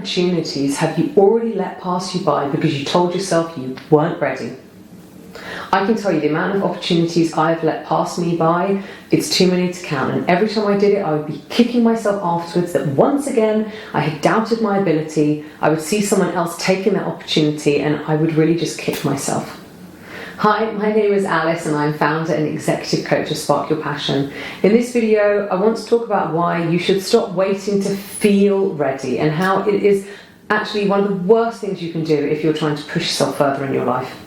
opportunities have you already let pass you by because you told yourself you weren't ready? I can tell you the amount of opportunities I've let pass me by, it's too many to count, and every time I did it I would be kicking myself afterwards that once again I had doubted my ability. I would see someone else taking that opportunity and I would really just kick myself. Hi, my name is Alice and I'm founder and executive coach of Spark Your Passion. In this video I want to talk about why you should stop waiting to feel ready and how it is actually one of the worst things you can do if you're trying to push yourself further in your life.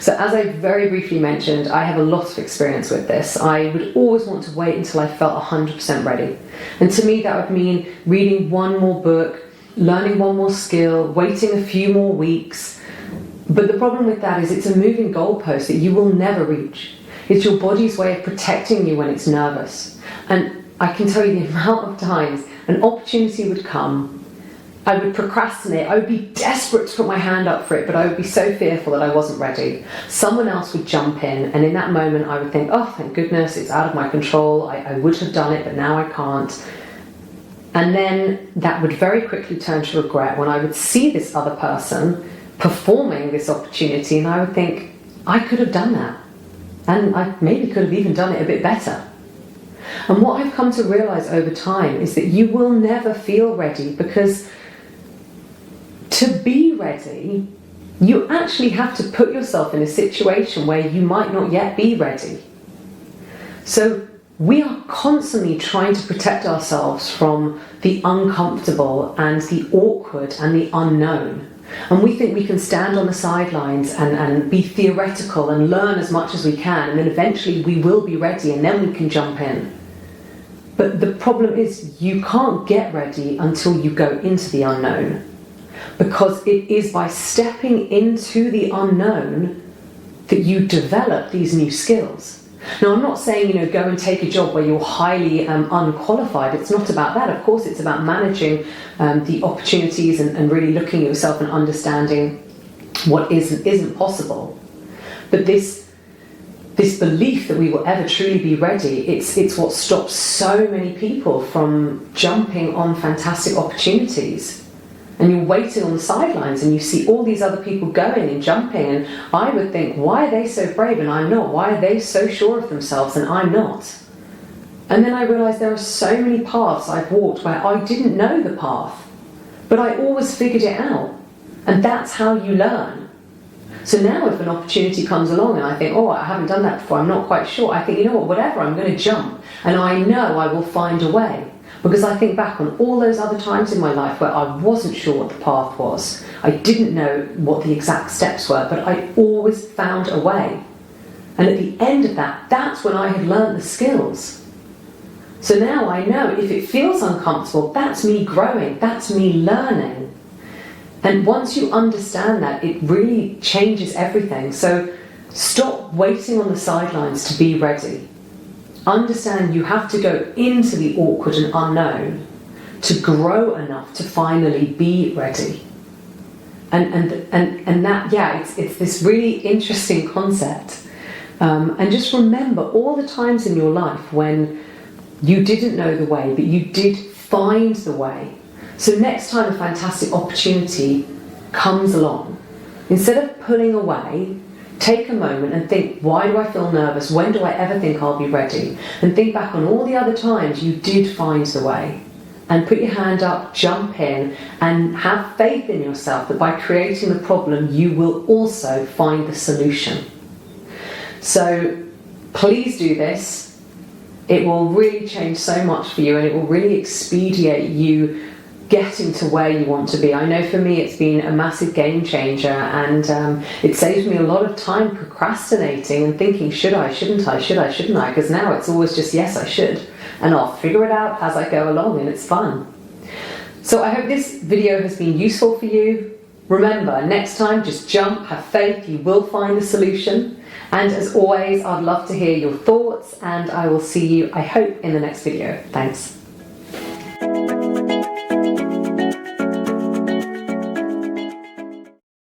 So as I very briefly mentioned, I have a lot of experience with this. I would always want to wait until I felt 100% ready. And to me that would mean reading one more book, learning one more skill, waiting a few more weeks. But the problem with that is it's a moving goalpost that you will never reach. It's your body's way of protecting you when it's nervous. And I can tell you the amount of times an opportunity would come, I would procrastinate, I would be desperate to put my hand up for it, but I would be so fearful that I wasn't ready. Someone else would jump in, and in that moment I would think, oh thank goodness, it's out of my control, I would have done it, but now I can't. And then that would very quickly turn to regret when I would see this other person performing this opportunity, and I would think, I could have done that. And I maybe could have even done it a bit better. And what I've come to realize over time is that you will never feel ready, because to be ready, you actually have to put yourself in a situation where you might not yet be ready. So we are constantly trying to protect ourselves from the uncomfortable and the awkward and the unknown. And we think we can stand on the sidelines and be theoretical and learn as much as we can, and then eventually we will be ready and then we can jump in. But the problem is you can't get ready until you go into the unknown. Because it is by stepping into the unknown that you develop these new skills. Now I'm not saying, go and take a job where you're highly unqualified. It's not about that. Of course it's about managing the opportunities and really looking at yourself and understanding what is and isn't possible. But this belief that we will ever truly be ready, it's what stops so many people from jumping on fantastic opportunities. And you're waiting on the sidelines and you see all these other people going and jumping, and I would think, why are they so brave and I'm not? Why are they so sure of themselves and I'm not? And then I realised there are so many paths I've walked where I didn't know the path, but I always figured it out. And that's how you learn. So now if an opportunity comes along and I think, oh, I haven't done that before, I'm not quite sure, I think, you know what, whatever, I'm going to jump. And I know I will find a way. Because I think back on all those other times in my life where I wasn't sure what the path was. I didn't know what the exact steps were, but I always found a way. And at the end of that, that's when I had learned the skills. So now I know if it feels uncomfortable, that's me growing, that's me learning. And once you understand that, it really changes everything. So stop waiting on the sidelines to be ready. Understand you have to go into the awkward and unknown to grow enough to finally be ready. And that, yeah, it's this really interesting concept. And just remember all the times in your life when you didn't know the way, but you did find the way. So next time a fantastic opportunity comes along, instead of pulling away, take a moment and think, why do I feel nervous? When do I ever think I'll be ready? And think back on all the other times you did find the way. And put your hand up, jump in, and have faith in yourself that by creating the problem, you will also find the solution. So please do this. It will really change so much for you, and it will really expedite you getting to where you want to be. I know for me it's been a massive game changer, and it saves me a lot of time procrastinating and thinking, should I, shouldn't I, should I, shouldn't I? Because now it's always just, yes, I should. And I'll figure it out as I go along, and it's fun. So I hope this video has been useful for you. Remember, next time, just jump, have faith, you will find the solution. And as always, I'd love to hear your thoughts, and I will see you, I hope, in the next video. Thanks.